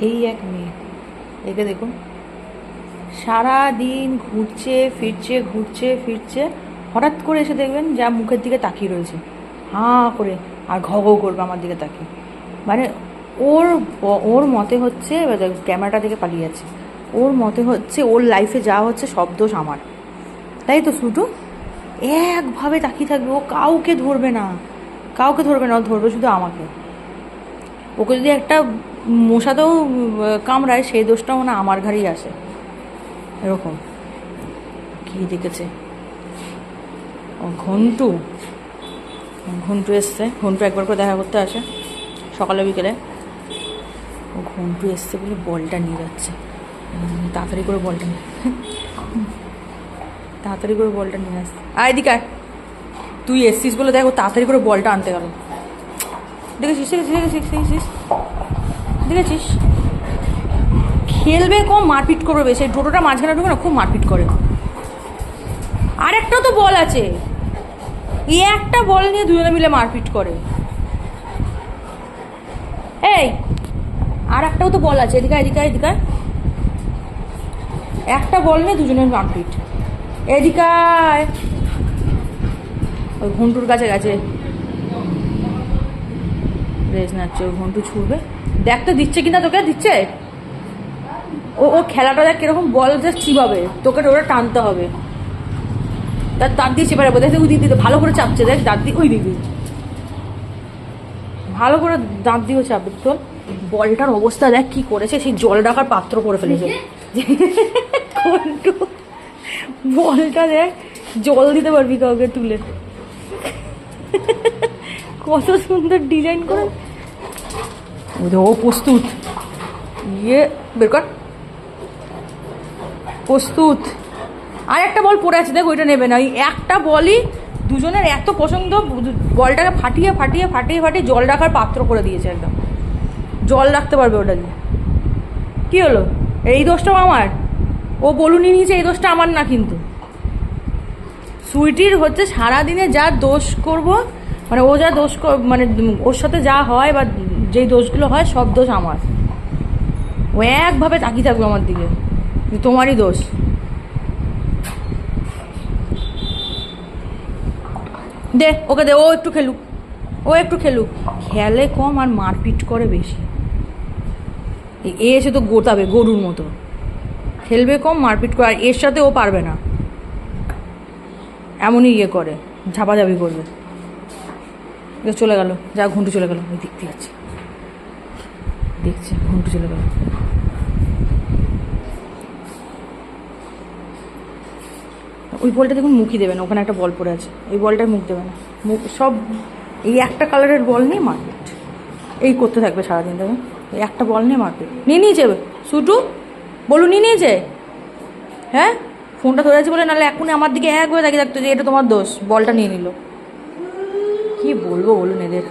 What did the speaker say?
এই এক মেয়ে, একে দেখুন সারা দিন ঘুরছে ফিরছে ঘুরছে ফিরছে, হঠাৎ করে এসে দেখবেন যা মুখের দিকে তাকিয়ে রয়েছে হাঁ করে, আর ঘ ঘ করবে আমার দিকে তাকিয়ে। মানে ওর ওর মতে হচ্ছে, ক্যামেরাটা থেকে পালিয়ে যাচ্ছে, ওর মতে হচ্ছে ওর লাইফে যা হচ্ছে সব দোষ আমার, তাই তো শুটু? একভাবে তাকিয়ে থাকবে, ও কাউকে ধরবে না, কাউকে ধরবে না, ও ধরবে শুধু আমাকে। ওকে যদি একটা মশাতেও কামড়ায় সেই দোষটাও না আমার ঘাড়েই আসে, এরকম। কি দেখেছে ও? ঘন্টু, ঘন্টু এসছে, ঘন্টু একবার করে দেখা করতে আসে সকালে বিকেলে। ও ঘন্টু এসছে বলে বলটা নিয়ে যাচ্ছে, তাড়াতাড়ি করে বলটা নিয়ে তাড়াতাড়ি করে বলটা নিয়ে আসছে। আয় এদিকে আয়, তুই এসছিস বলে দেখ ও তাড়াতাড়ি করে বলটা আনতে গেল। দেখেছিস দেখেছিস দেখেছিস দেখেছিস? খেলবে কম, মারপিট করবে বেশি। এই টোটোটা মাঝখানে ঢুকে না খুব মারপিট করে। আর একটাও তো বল আছে, এই একটা বল নিয়ে দুজনে মিলে মারপিট করে। এই আর একটাও তো বল আছে, এদিকে এদিকে এদিকে, একটা বল নিয়ে দুজনের মারপিট। এদিকে ওই ঘন্টুর কাছে গেছে, রেস নাচছে, ওই ঘন্টু ছুটবে। দেখ তো দিচ্ছে কিনা তোকে, দিচ্ছে। ও ও খেলাটা দেখ কিরকম, বল জাস্ট চিবাবে, তোকে ওটা টানতে হবে। তার দাঁত দিয়ে চেপে রাখবো, দেখ ওই দিদি ভালো করে চাপছে, দেখ দাঁত দিয়ে, ওই দিদি ভালো করে দাঁত দিয়েও চাপবে। তোর বলটার অবস্থা দেখ কি করেছে, সেই জল রাখার পাত্র করে ফেলেছে ঘন্টু। বলটা দেখ, জল দিতে পারবি কাউকে তুলে, কত সুন্দর ডিজাইন করে। ও প্রস্তুত, ইয়ে বের কর, প্রস্তুত। আর একটা বল পড়ে আছে দেখ, ওইটা নেবে না। ওই একটা বলই দুজনের এত পছন্দ, বলটাকে ফাটিয়ে ফাটিয়ে ফাটিয়ে ফাটিয়ে জল রাখার পাত্র করে দিয়েছে একদম। জল রাখতে পারবে ওটা দিয়ে। কী হলো? এই দোষটাও আমার, ও বলুনি নিয়েছে, এই দোষটা আমার না কিন্তু। সুইটির হচ্ছে সারাদিনে যা দোষ করব, মানে ও যা দোষ, মানে ওর সাথে যা হয় বা যেই দোষগুলো হয় সব দোষ আমার। ও একভাবে তাকিয়ে থাকবে আমার দিকে, তোমারই দোষ। দে ওকে দে, ও একটু খেলুক, ও একটু খেলুক। খেলে কম আর মারপিট করে বেশি। এ এসে তো গোতাবে গরুর মতো, খেলবে কম মারপিট করে। আর এর সাথে ও পারবে না, এমনই ইয়ে করে, ঝাপাঝাপি করবে। চলে গেল, যা ঘন্টু চলে গেল, ওই দেখতে যাচ্ছে, দেখছে ঘন্টু চলে গেল। ওই বলটা দেখুন মুখই দেবে না, ওখানে একটা বল পড়ে আছে, ওই বলটার মুখ দেবে না। মুখ সব এই একটা কালারের বল নিয়ে মারপিট, এই করতে থাকবে সারাদিন। দেখুন এই একটা বল নিয়ে মারপিট। নিয়ে নিয়েছে শুটু, বলু নিয়ে নিয়েছে। হ্যাঁ ফোনটা ধরে আছে বলে, নাহলে এখনই আমার দিকে একবারে তাকিয়ে থাকতো যে এটা তোমার দোষ, বলটা নিয়ে নিল। কি বলবো বলুন এদের।